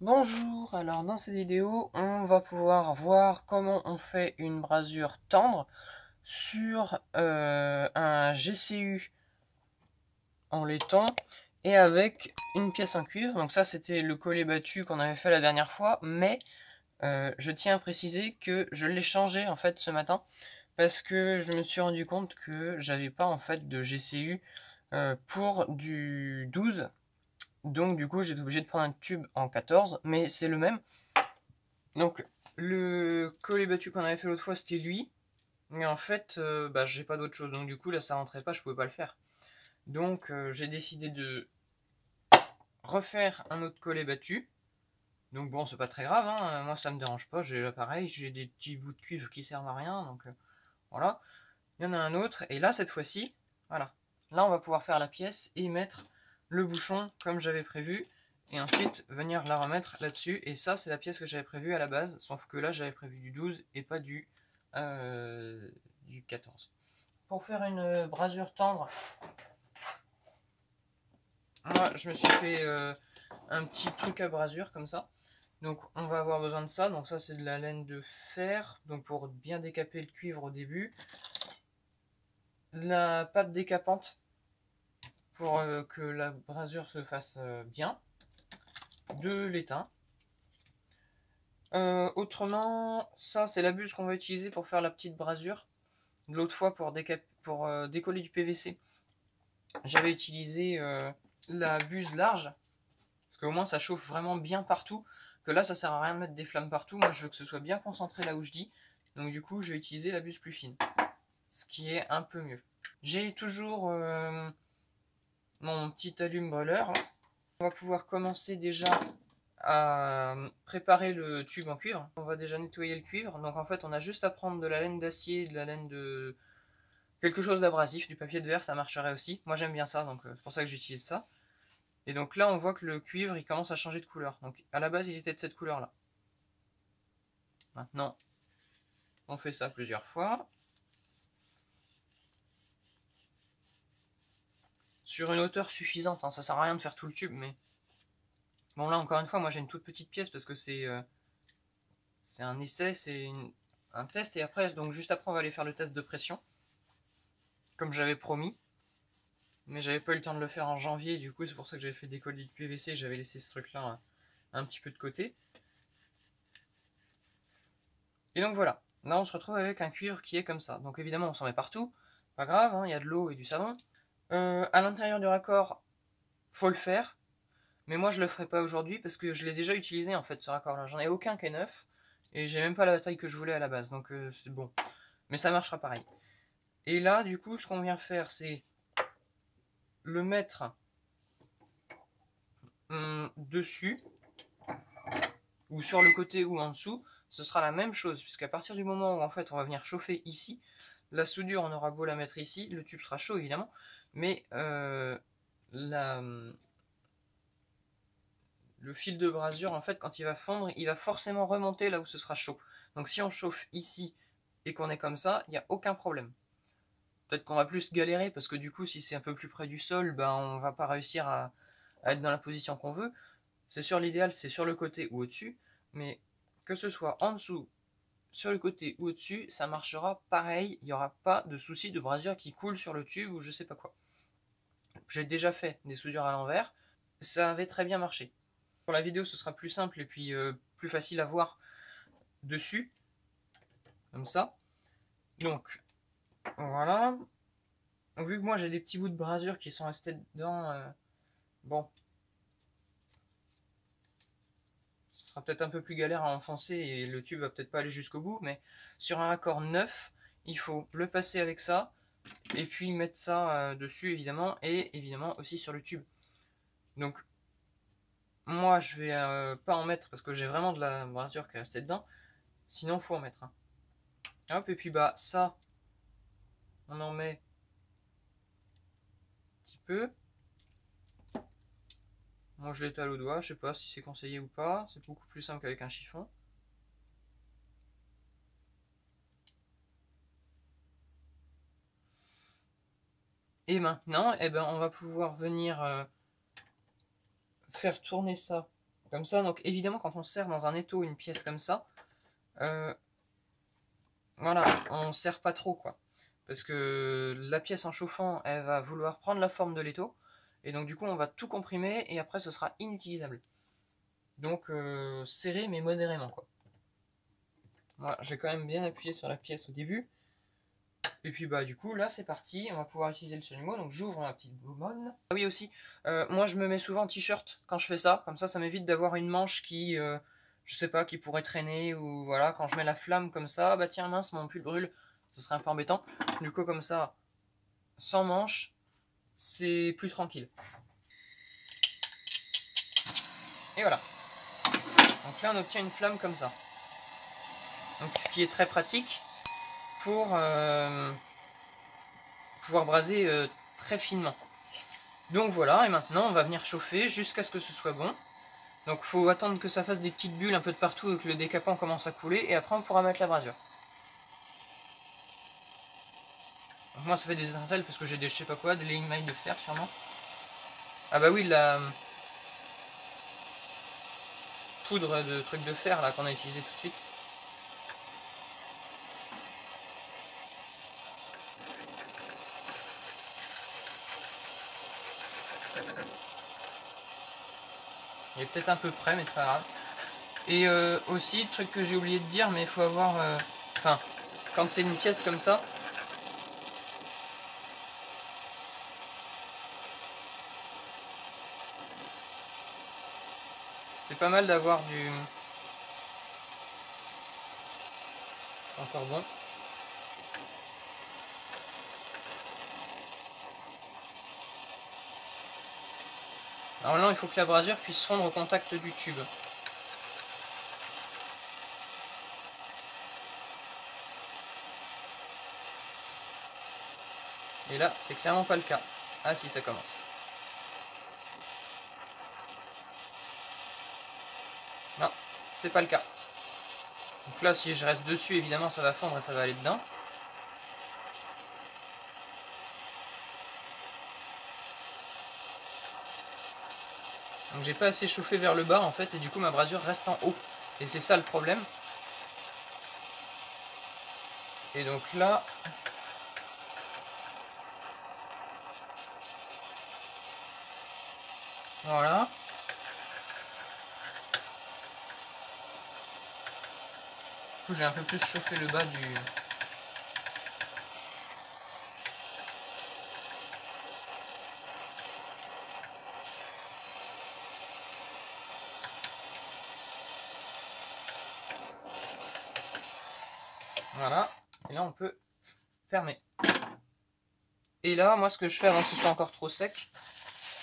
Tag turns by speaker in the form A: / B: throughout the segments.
A: Bonjour, alors dans cette vidéo, on va pouvoir voir comment on fait une brasure tendre sur un GCU en laiton et avec une pièce en cuivre. Donc ça c'était le collet battu qu'on avait fait la dernière fois, mais je tiens à préciser que je l'ai changé en fait ce matin parce que je me suis rendu compte que j'avais pas en fait de GCU pour du 12. Donc du coup j'étais obligé de prendre un tube en 14, mais c'est le même. Donc, le collet battu qu'on avait fait l'autre fois, c'était lui. Mais en fait, j'ai pas d'autre chose. Donc, du coup, là, ça rentrait pas, je pouvais pas le faire. Donc, j'ai décidé de refaire un autre collet battu. Donc, bon, c'est pas très grave, hein. Moi, ça me dérange pas. J'ai l'appareil, j'ai des petits bouts de cuivre qui servent à rien. Donc, voilà. Il y en a un autre. Et là, cette fois-ci, voilà. Là, on va pouvoir faire la pièce et mettre le bouchon comme j'avais prévu. Et ensuite, venir la remettre là-dessus. Et ça, c'est la pièce que j'avais prévue à la base. Sauf que là, j'avais prévu du 12 et pas du 14. Pour faire une brasure tendre, moi, je me suis fait un petit truc à brasure comme ça. Donc, on va avoir besoin de ça. Donc, ça, c'est de la laine de fer. Donc, pour bien décaper le cuivre au début. La pâte décapante pour que la brasure se fasse bien. De l'étain. Autrement, ça c'est la buse qu'on va utiliser pour faire la petite brasure. L'autre fois pour décoller du PVC, j'avais utilisé la buse large, parce qu'au moins ça chauffe vraiment bien partout. Que là ça sert à rien de mettre des flammes partout, moi je veux que ce soit bien concentré là où je dis. Donc du coup je vais utiliser la buse plus fine, ce qui est un peu mieux. J'ai toujours mon petit allume-brûleur. On va pouvoir commencer déjà à préparer le tube en cuivre. On va déjà nettoyer le cuivre. Donc en fait, on a juste à prendre de la laine d'acier, de la laine de quelque chose d'abrasif, du papier de verre, ça marcherait aussi. Moi j'aime bien ça, donc c'est pour ça que j'utilise ça. Et donc là, on voit que le cuivre, il commence à changer de couleur. Donc à la base, il était de cette couleur-là. Maintenant, on fait ça plusieurs fois. Sur une hauteur suffisante, hein. Ça sert à rien de faire tout le tube, mais... Bon là, encore une fois, moi j'ai une toute petite pièce parce que c'est un essai, un test. Et après, donc juste après, on va aller faire le test de pression. Comme j'avais promis. Mais j'avais pas eu le temps de le faire en janvier, du coup c'est pour ça que j'avais fait décoller du PVC et j'avais laissé ce truc là un petit peu de côté. Et donc voilà, là on se retrouve avec un cuivre qui est comme ça. Donc évidemment on s'en met partout, pas grave, hein, il y a de l'eau et du savon. À l'intérieur du raccord, faut le faire, mais moi je le ferai pas aujourd'hui parce que je l'ai déjà utilisé en fait ce raccord là. J'en ai aucun qui est neuf et j'ai même pas la taille que je voulais à la base, donc c'est bon. Mais ça marchera pareil. Et là du coup ce qu'on vient faire c'est le mettre dessus, ou sur le côté ou en dessous, ce sera la même chose, puisqu'à partir du moment où en fait on va venir chauffer ici, la soudure on aura beau la mettre ici, le tube sera chaud évidemment, mais le fil de brasure en fait quand il va fondre, il va forcément remonter là où ce sera chaud. Donc si on chauffe ici et qu'on est comme ça, il n'y a aucun problème. Peut-être qu'on va plus galérer parce que du coup si c'est un peu plus près du sol, ben on va pas réussir à être dans la position qu'on veut. C'est sûr, l'idéal c'est sur le côté ou au-dessus, mais que ce soit en dessous, sur le côté ou au-dessus, ça marchera pareil, il n'y aura pas de souci de brasure qui coule sur le tube ou je sais pas quoi. J'ai déjà fait des soudures à l'envers, ça avait très bien marché. Pour la vidéo ce sera plus simple et puis plus facile à voir dessus, comme ça. Donc voilà. Donc, vu que moi j'ai des petits bouts de brasure qui sont restés dedans, bon, ce sera peut-être un peu plus galère à enfoncer et le tube va peut-être pas aller jusqu'au bout, mais sur un raccord neuf, il faut le passer avec ça, et puis mettre ça dessus évidemment, et évidemment aussi sur le tube. Donc moi je vais pas en mettre parce que j'ai vraiment de la brasure qui est restée dedans, sinon faut en mettre un. Hop, et puis bah ça, on en met un petit peu. Moi je l'étale au doigt, je sais pas si c'est conseillé ou pas, c'est beaucoup plus simple qu'avec un chiffon. Et maintenant, eh ben, on va pouvoir venir faire tourner ça Comme ça, donc évidemment quand on serre dans un étau une pièce comme ça, voilà, on serre pas trop quoi. Parce que la pièce en chauffant, elle va vouloir prendre la forme de l'étau. Et donc du coup on va tout comprimer et après ce sera inutilisable. Donc serrer mais modérément quoi. Voilà, j'ai quand même bien appuyé sur la pièce au début. Et puis bah du coup là c'est parti, on va pouvoir utiliser le chalumeau. Donc j'ouvre ma petite bonbonne. Ah oui aussi, moi je me mets souvent en t-shirt quand je fais ça. Comme ça m'évite d'avoir une manche qui, je sais pas, qui pourrait traîner. Ou voilà, quand je mets la flamme comme ça, bah tiens mince mon pull brûle. Ce serait un peu embêtant. Du coup comme ça, sans manche, c'est plus tranquille. Et voilà. Donc là on obtient une flamme comme ça. Donc ce qui est très pratique pour pouvoir braser très finement. Donc voilà, et maintenant on va venir chauffer jusqu'à ce que ce soit bon. Donc il faut attendre que ça fasse des petites bulles un peu de partout et que le décapant commence à couler, et après on pourra mettre la brasure. Donc moi ça fait des étincelles parce que j'ai des je sais pas quoi, des lignes de fer sûrement. Ah bah oui, la poudre de truc de fer là qu'on a utilisé tout de suite. Il est peut-être un peu près mais c'est pas grave. Et aussi, le truc que j'ai oublié de dire, mais il faut avoir... Enfin, quand c'est une pièce comme ça, c'est pas mal d'avoir du... Encore bon. Normalement, il faut que la brasure puisse fondre au contact du tube. Et là, c'est clairement pas le cas. Ah si, ça commence. Non, c'est pas le cas. Donc là, si je reste dessus, évidemment, ça va fondre et ça va aller dedans. Donc j'ai pas assez chauffé vers le bas, en fait, et du coup, ma brasure reste en haut. Et c'est ça le problème. Et donc là... Voilà. Du coup, j'ai un peu plus chauffé le bas du... Voilà. Et là, on peut fermer. Et là, moi, ce que je fais avant que ce soit encore trop sec...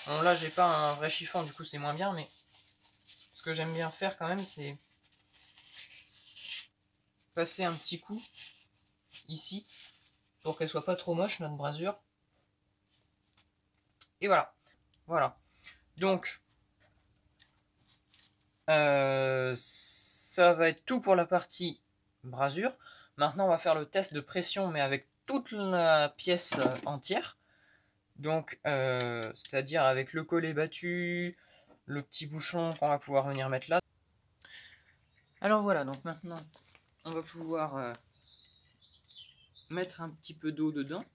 A: Bon, là, j'ai pas un vrai chiffon, du coup, c'est moins bien, mais... Ce que j'aime bien faire, quand même, c'est... passer un petit coup, ici, pour qu'elle soit pas trop moche, notre brasure. Et voilà. Voilà. Donc... ça va être tout pour la partie brasure. Maintenant, on va faire le test de pression, mais avec toute la pièce entière. Donc, c'est-à-dire avec le collet battu, le petit bouchon qu'on va pouvoir venir mettre là. Alors voilà, donc maintenant, on va pouvoir mettre un petit peu d'eau dedans,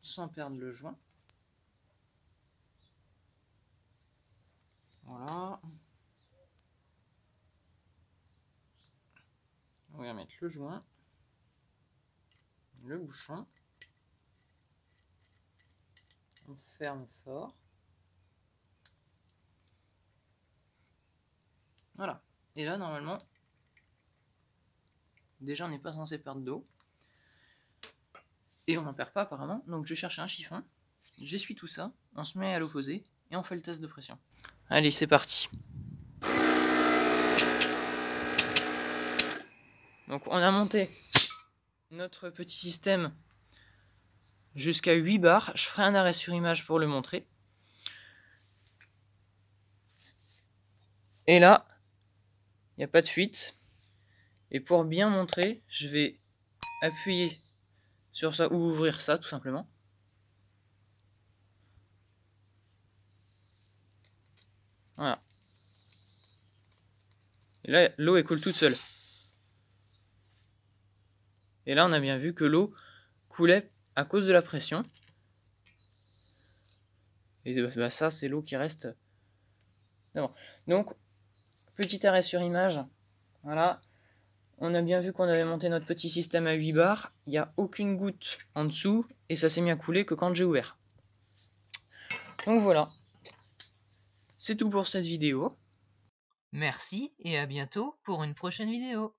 A: sans perdre le joint. Voilà. On va mettre le joint, le bouchon. On ferme fort. Voilà. Et là, normalement, déjà, on n'est pas censé perdre d'eau. Et on n'en perd pas, apparemment. Donc, je cherche un chiffon. J'essuie tout ça. On se met à l'opposé. Et on fait le test de pression. Allez, c'est parti. Donc, on a monté notre petit système jusqu'à 8 bars. Je ferai un arrêt sur image pour le montrer. Et là, il n'y a pas de fuite. Et pour bien montrer, je vais appuyer sur ça ou ouvrir ça tout simplement. Voilà. Et là, l'eau elle coule toute seule. Et là, on a bien vu que l'eau coulait à cause de la pression. Et bah, ça, c'est l'eau qui reste. Donc, petit arrêt sur image. Voilà. On a bien vu qu'on avait monté notre petit système à 8 bars. Il n'y a aucune goutte en dessous. Et ça s'est mis à couler que quand j'ai ouvert. Donc voilà. C'est tout pour cette vidéo.
B: Merci et à bientôt pour une prochaine vidéo.